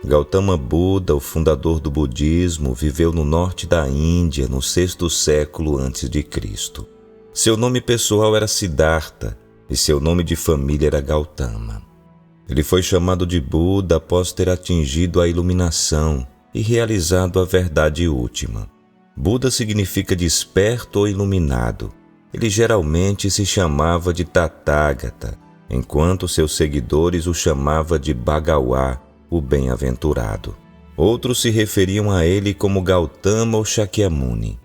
Gautama Buda, o fundador do budismo, viveu no norte da Índia no 6º século a.C. Seu nome pessoal era Siddhartha e seu nome de família era Gautama. Ele foi chamado de Buda após ter atingido a iluminação e realizado a verdade última. Buda significa desperto ou iluminado. Ele geralmente se chamava de Tathagata, enquanto seus seguidores o chamavam de Bhagawa, o bem-aventurado. Outros se referiam a ele como Gautama ou Shakyamuni.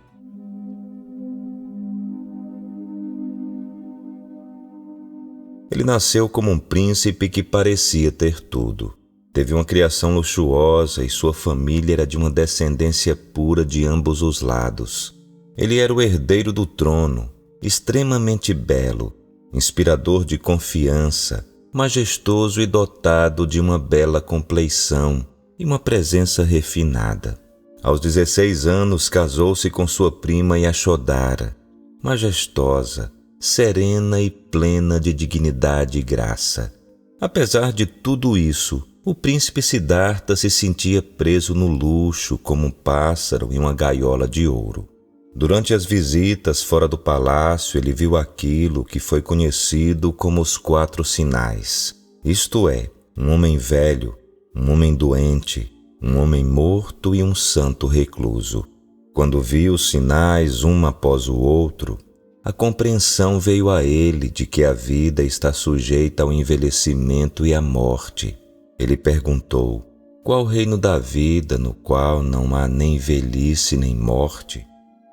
Ele nasceu como um príncipe que parecia ter tudo. Teve uma criação luxuosa e sua família era de uma descendência pura de ambos os lados. Ele era o herdeiro do trono, extremamente belo, inspirador de confiança, majestoso e dotado de uma bela compleição e uma presença refinada. Aos 16 anos casou-se com sua prima Yashodhara, majestosa, serena e plena de dignidade e graça. Apesar de tudo isso, o príncipe Siddhartha se sentia preso no luxo como um pássaro em uma gaiola de ouro. Durante as visitas fora do palácio, ele viu aquilo que foi conhecido como os 4 sinais, isto é, um homem velho, um homem doente, um homem morto e um santo recluso. Quando viu os sinais um após o outro, a compreensão veio a ele de que a vida está sujeita ao envelhecimento e à morte. Ele perguntou: qual reino da vida no qual não há nem velhice nem morte?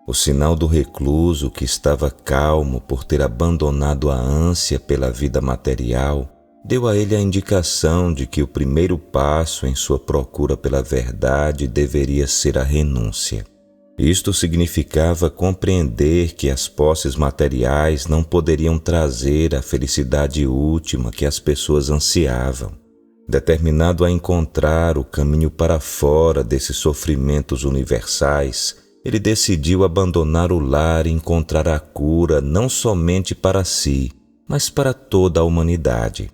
O sinal do recluso que estava calmo por ter abandonado a ânsia pela vida material deu a ele a indicação de que o primeiro passo em sua procura pela verdade deveria ser a renúncia. Isto significava compreender que as posses materiais não poderiam trazer a felicidade última que as pessoas ansiavam. Determinado a encontrar o caminho para fora desses sofrimentos universais, ele decidiu abandonar o lar e encontrar a cura não somente para si, mas para toda a humanidade.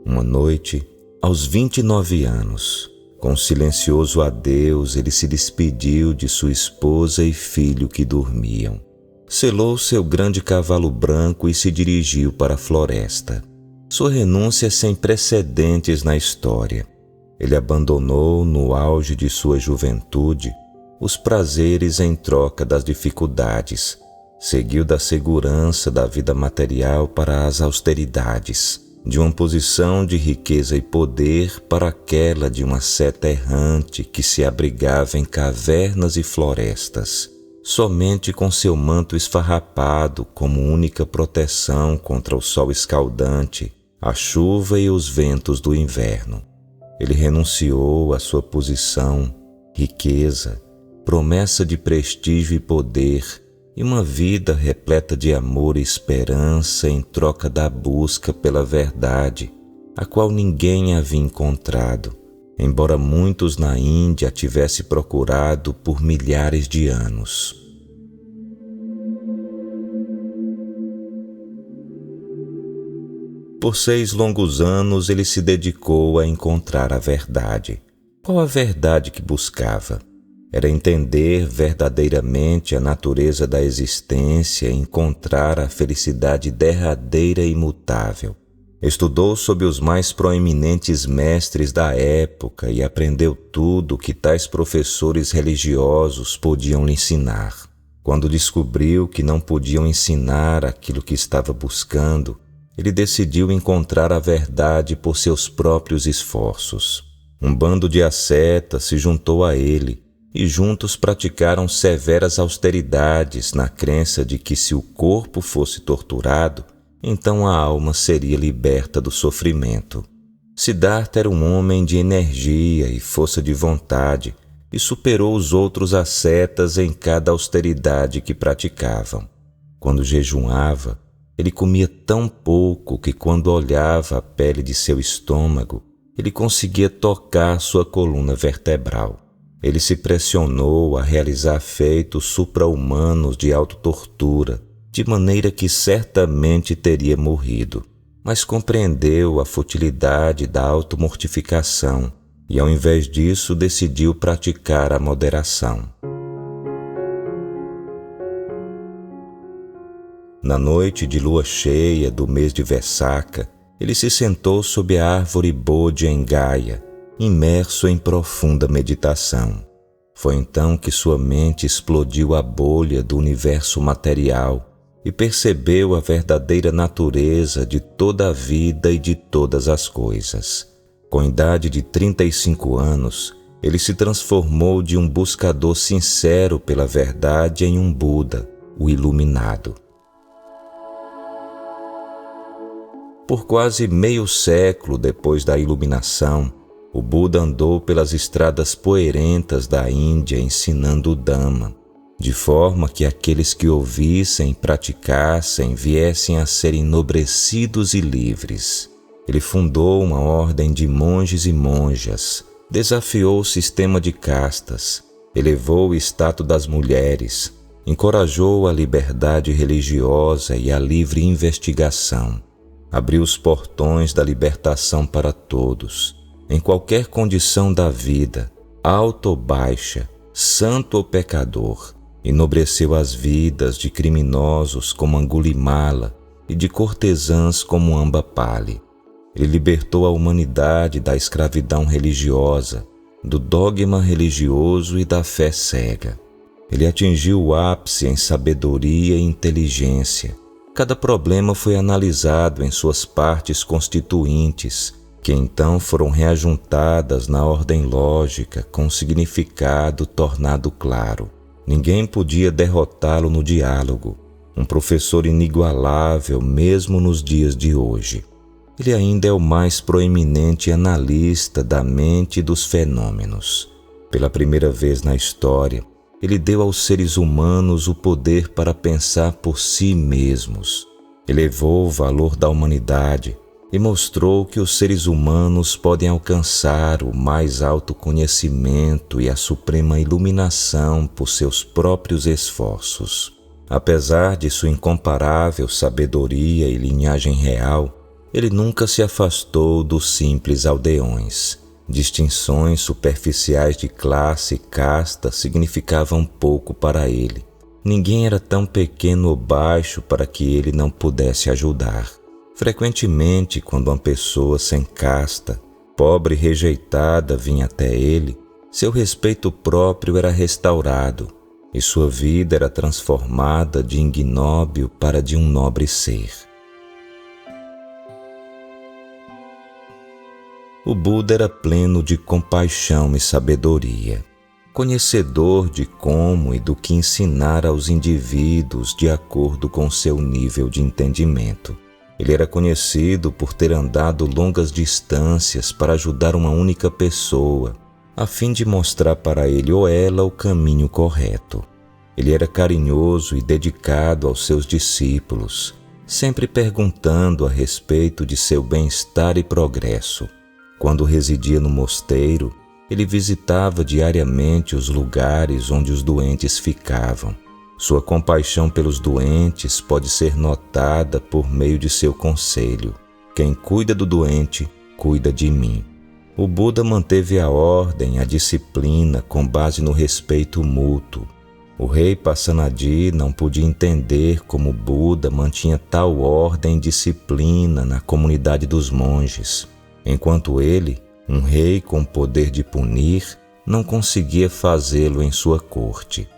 Uma noite, aos 29 anos, com um silencioso adeus, ele se despediu de sua esposa e filho que dormiam. Selou seu grande cavalo branco e se dirigiu para a floresta. Sua renúncia é sem precedentes na história. Ele abandonou, no auge de sua juventude, os prazeres em troca das dificuldades. Seguiu da segurança da vida material para as austeridades, de uma posição de riqueza e poder para aquela de uma seta errante que se abrigava em cavernas e florestas, somente com seu manto esfarrapado como única proteção contra o sol escaldante, a chuva e os ventos do inverno. Ele renunciou à sua posição, riqueza, promessa de prestígio e poder, e uma vida repleta de amor e esperança em troca da busca pela verdade, a qual ninguém havia encontrado, embora muitos na Índia a tivessem procurado por milhares de anos. Por 6 longos anos ele se dedicou a encontrar a verdade. Qual a verdade que buscava? Era entender verdadeiramente a natureza da existência e encontrar a felicidade derradeira e imutável. Estudou sob os mais proeminentes mestres da época e aprendeu tudo que tais professores religiosos podiam lhe ensinar. Quando descobriu que não podiam ensinar aquilo que estava buscando, ele decidiu encontrar a verdade por seus próprios esforços. Um bando de ascetas se juntou a ele e juntos praticaram severas austeridades na crença de que se o corpo fosse torturado, então a alma seria liberta do sofrimento. Siddhartha era um homem de energia e força de vontade e superou os outros ascetas em cada austeridade que praticavam. Quando jejuava, ele comia tão pouco que quando olhava a pele de seu estômago, ele conseguia tocar sua coluna vertebral. Ele se pressionou a realizar feitos supra-humanos de autotortura, de maneira que certamente teria morrido. mas compreendeu a futilidade da automortificação e, ao invés disso, decidiu praticar a moderação. Na noite de lua cheia do mês de Vessaka, ele se sentou sob a árvore Bodhi em Gaya, imerso em profunda meditação. Foi então que sua mente explodiu a bolha do universo material e percebeu a verdadeira natureza de toda a vida e de todas as coisas. Com a idade de 35 anos, ele se transformou de um buscador sincero pela verdade em um Buda, o iluminado. Por quase meio século depois da iluminação, o Buda andou pelas estradas poeirentas da Índia ensinando o Dhamma, de forma que aqueles que ouvissem e praticassem viessem a ser enobrecidos e livres. Ele fundou uma ordem de monges e monjas, desafiou o sistema de castas, elevou o status das mulheres, encorajou a liberdade religiosa e a livre investigação, abriu os portões da libertação para todos, em qualquer condição da vida, alta ou baixa, santo ou pecador, enobreceu as vidas de criminosos como Angulimala e de cortesãs como Ambapali. Ele libertou a humanidade da escravidão religiosa, do dogma religioso e da fé cega. Ele atingiu o ápice em sabedoria e inteligência. Cada problema foi analisado em suas partes constituintes, que então foram reajuntadas na ordem lógica com significado tornado claro. Ninguém podia derrotá-lo no diálogo, um professor inigualável mesmo nos dias de hoje. Ele ainda é o mais proeminente analista da mente e dos fenômenos. Pela primeira vez na história, ele deu aos seres humanos o poder para pensar por si mesmos. Elevou o valor da humanidade e mostrou que os seres humanos podem alcançar o mais alto conhecimento e a suprema iluminação por seus próprios esforços. Apesar de sua incomparável sabedoria e linhagem real, ele nunca se afastou dos simples aldeões. Distinções superficiais de classe e casta significavam pouco para ele. Ninguém era tão pequeno ou baixo para que ele não pudesse ajudar. Frequentemente, quando uma pessoa sem casta, pobre e rejeitada, vinha até ele, seu respeito próprio era restaurado e sua vida era transformada de ignóbil para de um nobre ser. O Buda era pleno de compaixão e sabedoria, conhecedor de como e do que ensinar aos indivíduos de acordo com seu nível de entendimento. Ele era conhecido por ter andado longas distâncias para ajudar uma única pessoa, a fim de mostrar para ele ou ela o caminho correto. Ele era carinhoso e dedicado aos seus discípulos, sempre perguntando a respeito de seu bem-estar e progresso. Quando residia no mosteiro, ele visitava diariamente os lugares onde os doentes ficavam. Sua compaixão pelos doentes pode ser notada por meio de seu conselho: quem cuida do doente, cuida de mim. O Buda manteve a ordem, a disciplina com base no respeito mútuo. O rei Pasenadi não podia entender como o Buda mantinha tal ordem e disciplina na comunidade dos monges, enquanto ele, um rei com o poder de punir, não conseguia fazê-lo em sua corte.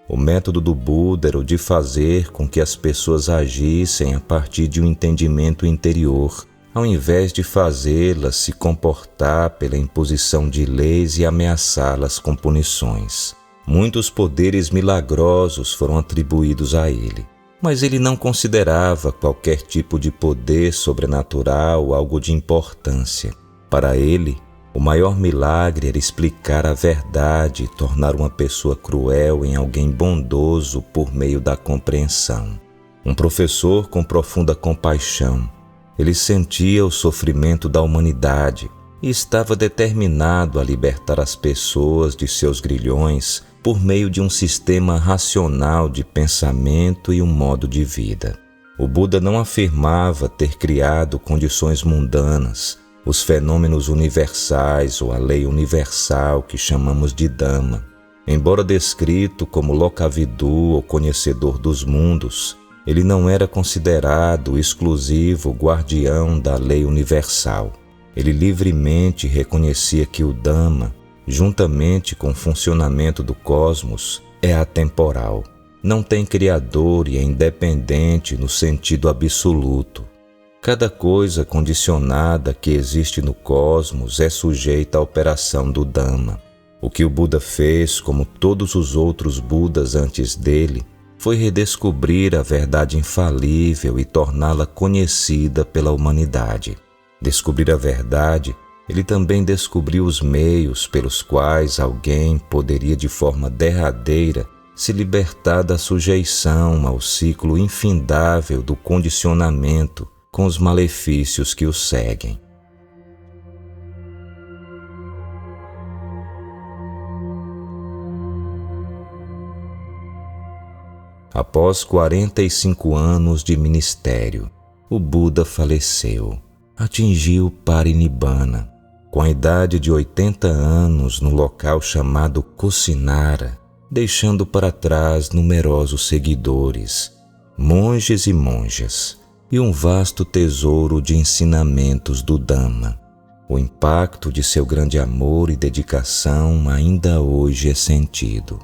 O método do Buda era o de fazer com que as pessoas agissem a partir de um entendimento interior, ao invés de fazê-las se comportar pela imposição de leis e ameaçá-las com punições. Muitos poderes milagrosos foram atribuídos a ele, mas ele não considerava qualquer tipo de poder sobrenatural algo de importância. Para ele, o maior milagre era explicar a verdade e tornar uma pessoa cruel em alguém bondoso por meio da compreensão. Um professor com profunda compaixão, ele sentia o sofrimento da humanidade e estava determinado a libertar as pessoas de seus grilhões por meio de um sistema racional de pensamento e um modo de vida. O Buda não afirmava ter criado condições mundanas, os fenômenos universais ou a lei universal que chamamos de Dhamma. Embora descrito como Lokavidu ou conhecedor dos mundos, ele não era considerado o exclusivo guardião da lei universal. Ele livremente reconhecia que o Dhamma, juntamente com o funcionamento do cosmos, é atemporal. Não tem criador e é independente no sentido absoluto. Cada coisa condicionada que existe no cosmos é sujeita à operação do Dhamma. O que o Buda fez, como todos os outros Budas antes dele, foi redescobrir a verdade infalível e torná-la conhecida pela humanidade. Descobrir a verdade, ele também descobriu os meios pelos quais alguém poderia de forma derradeira se libertar da sujeição ao ciclo infindável do condicionamento com os malefícios que o seguem. Após 45 anos de ministério, o Buda faleceu. Atingiu Parinibbana, com a idade de 80 anos no local chamado Kusinara, deixando para trás numerosos seguidores, monges e monjas, e um vasto tesouro de ensinamentos do Dhamma. O impacto de seu grande amor e dedicação ainda hoje é sentido.